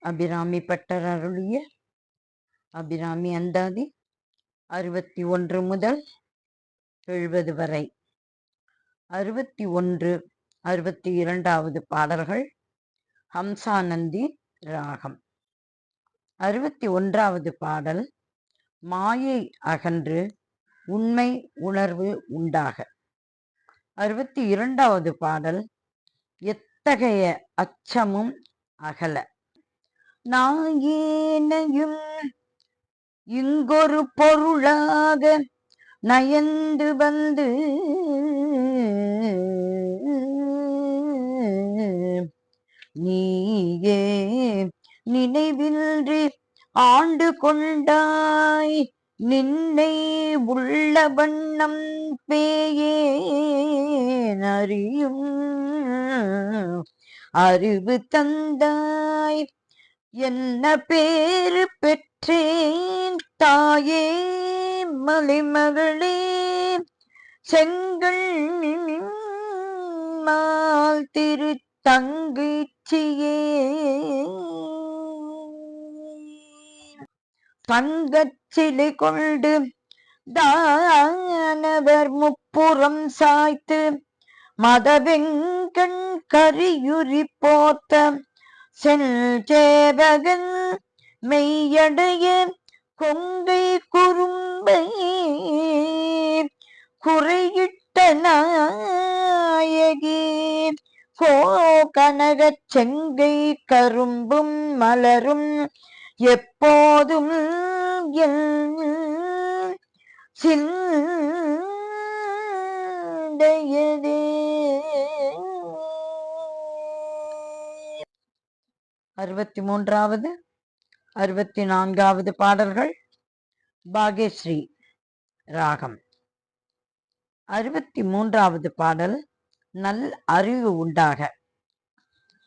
Abirami butter அருளிய அபிராமி அந்தாதி 61 முதல் 70 வரை. 61, 62வது பாடல்கள் ஹம்சானந்தி ராகம். 61வது பாடல் மாயை அகன்று உண்மை உணர்வு உண்டாக. 62வது பாடல் எத்தகைய அச்சமும் அகல. நாயேனையும் இங்கொரு பொருளாக நயந்து வந்து நீயே நினைவின்றி ஆண்டு கொண்டாய் நின்னை உள்ள வண்ணம் பேயேன் அறியும் அறிவு தந்தாய் என்ன பேரு பெற்றேன் தாயே மலைமகளே செங்கல் மால் திரு தங்கிச்சியே தங்கச்சிலை கொண்டு தானவர் முப்புறம் சாய்த்து மதவெங்கண் கரியுரி போத்த செல்சேவகன் மெய்யடைய கொங்கை குறும்பை குறையிட்ட நாயகி கோ கனகச் செங்கை கரும்பும் மலரும் எப்போதும் சிந்தையதே. 63வது 64வது பாடல்கள் பாக்யஸ்ரீ ராகம். 63வது பாடல் நல் அறிவு உண்டாக.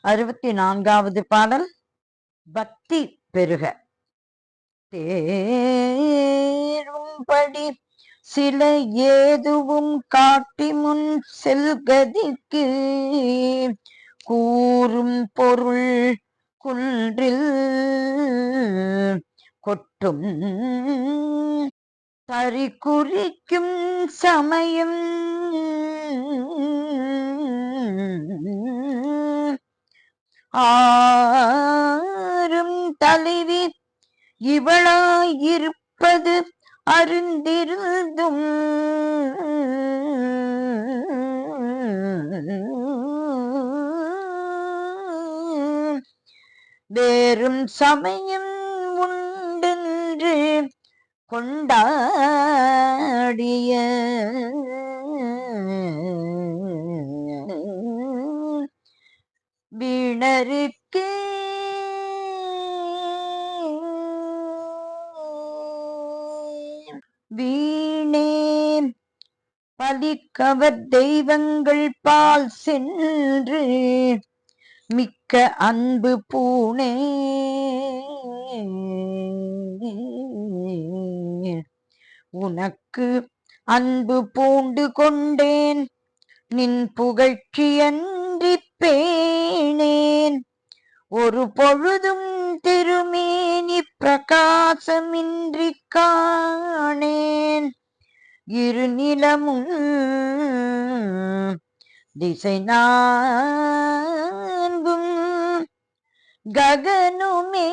64வது பாடல் பக்தி பெருக. தேரும்படி சில ஏதுவும் காட்டி முன் செல்கதிக்கு கூறும் பொருள் குன்றில் கொட்டும் தறி குறிக்கும் சமயம் ஆறும் தலைவி இவளாயிருப்பது அறிந்திருந்தும் வேறும் சமயம் உண்டென்று கொண்டாடிய வீணருக்கு வீணே பலிக்கவர் தெய்வங்கள் பால் சென்று மிக்க அன்பு பூணே உனக்கு அன்பு பூண்டு கொண்டேன் நின் புகழ்ச்சியன்றி பேணேன் ஒரு பொழுதும் திருமேனி பிரகாசமின்றி காணேன் இரு நிலமும் திசை நான்கும் ககனுமே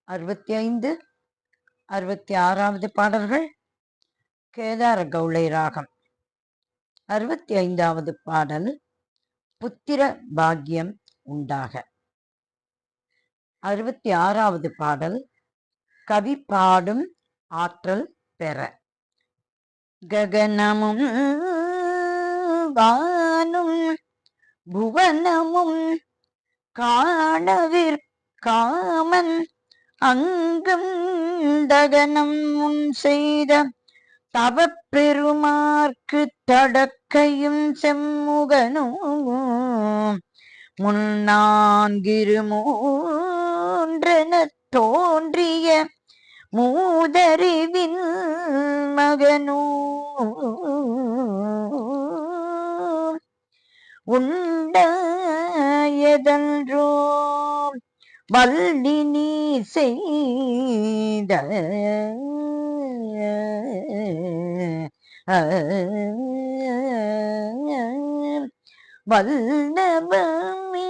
அறுபத்தி 66வது பாடல்கள் கேதார கௌளை ராகம். 65வது பாடல் புத்திர பாக்கியம் உண்டாக. 66வது பாடல் கவி பாடும் ஆற்றல் பெற. ககனமும் வானும் புவனமும் காணவிற்காமன் அங்கும் தகனம் முன் செய்த தவப்பெருமார்க்கு தடக்கையும் செம்முகனும் முன்னான்கிருமூர்த்தியும் ஒன்றென தோன்றிய மூதறிவின் மகனோ உண்டாயதன்றோ வள்ளி நீ செய்த வல்லபமே.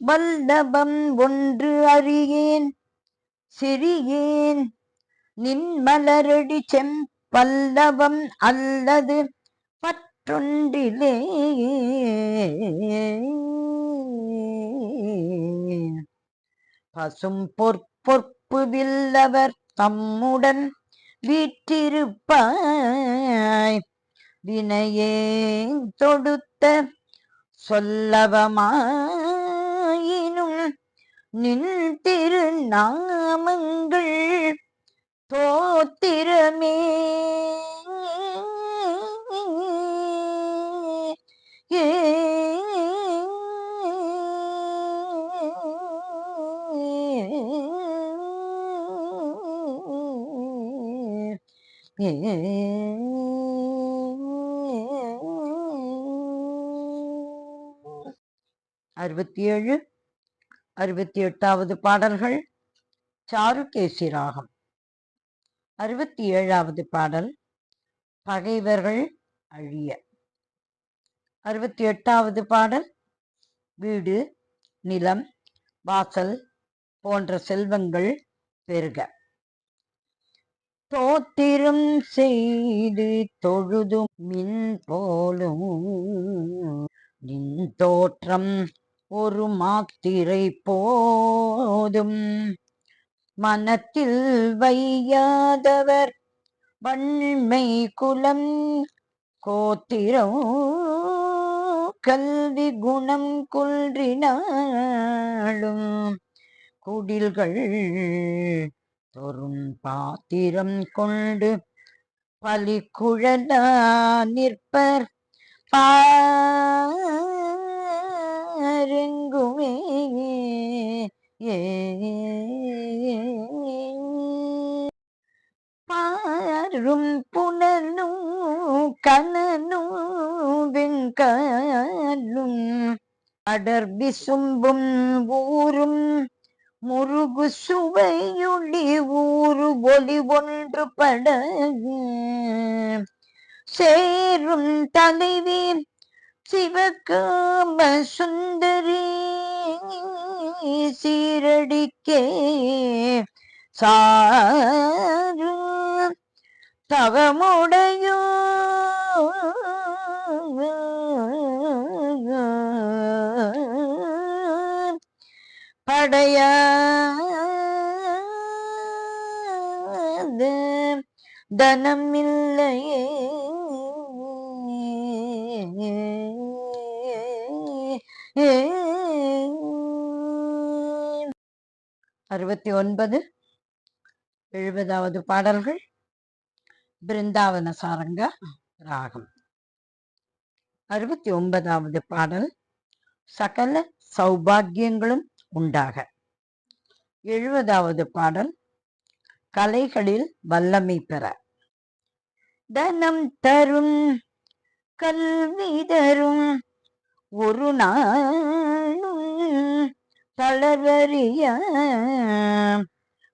வல்லபம் ஒன்று அறியேன் சிறியேன் நின் மலரடி செம்பல்லவம் அல்லது பற்றொன்றிலே. பசும் பொற்பொற்பு வில்லவர் தம்முடன் வீற்றிருப்பாய் வினையேன் தொடுத்த சொல்லவமாயினும் நின் திருநாமங்கள் தோத்திரமே. அறுபத்தி 68வது பாடல்கள் சாருகேசி ராகம். 67வது பாடல் பகைவர்கள் அழிய. 68வது பாடல் வீடு நிலம் வாசல் போன்ற செல்வங்கள் பெருக. தோத்திரம் செய்து தொழுதும் மின் போலும் நின் தோற்றம் ஒரு மாத்திரை போதும் மனத்தில் வையாதவர் வன்மை குலம் கோத்திரம் கல்வி குணம் குன்றினாலும் குடில்கள் தொறும் பாத்திரம் கொண்டு பலிக்குழலா நிற்பர் பாருங்குமே. பாரும் புனலும் கனலும் வெங்காலும் அடர்பி சும்பும் ஊரும் முருகு சுவையுளி ஊரு ஒளி ஒன்று படகு சேரும் தலைவி சிவகாம சுந்தரி சீரடிக்கே சாரு தவமுடையோ படையாத தனமில்லையே. 69 70வது பாடல்கள் பிருந்தாவன சாரங்க ராகம். 69வது பாடல் சகல சௌபாகியங்களும் உண்டாக. 70வது பாடல் கலைகளில் வல்லமை பெற. தனம் தரும் கல்வி தரும் ஒரு நாளும் தளர்வறிய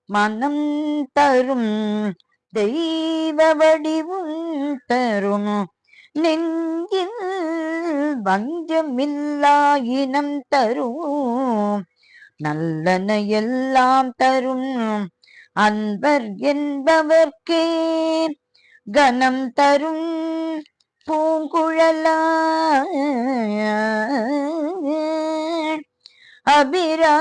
மனம் தரும் தெய்வ வடிவும் தரும் நெஞ்சில் வஞ்சமில்லா இனம் தரும் நல்லன எல்லாம் தரும் அன்பர் என்பவர்க்கே கனம் தரும் பூங்குழலா அபிராமி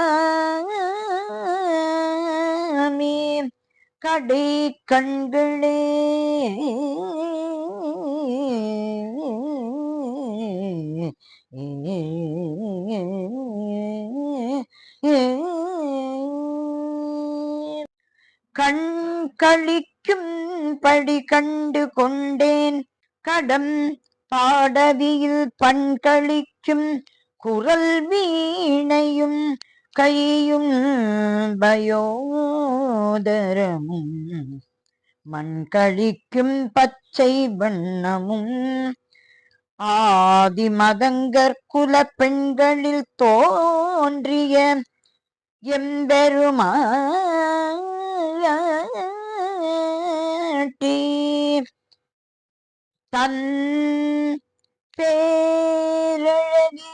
கடை கண்களே. கண் கழிக்கும் படி கண்டு கொண்டேன் கடம் பாடவியில் பண்களிக்கும் குரல் வீணையும் கையும் பயோதரமும் மண்கழிக்கும் பச்சை வண்ணமும் ஆதி மதங்கற்குல பெண்களில் தோன்றிய எம்பெருமாட்டி தன் பேரழகி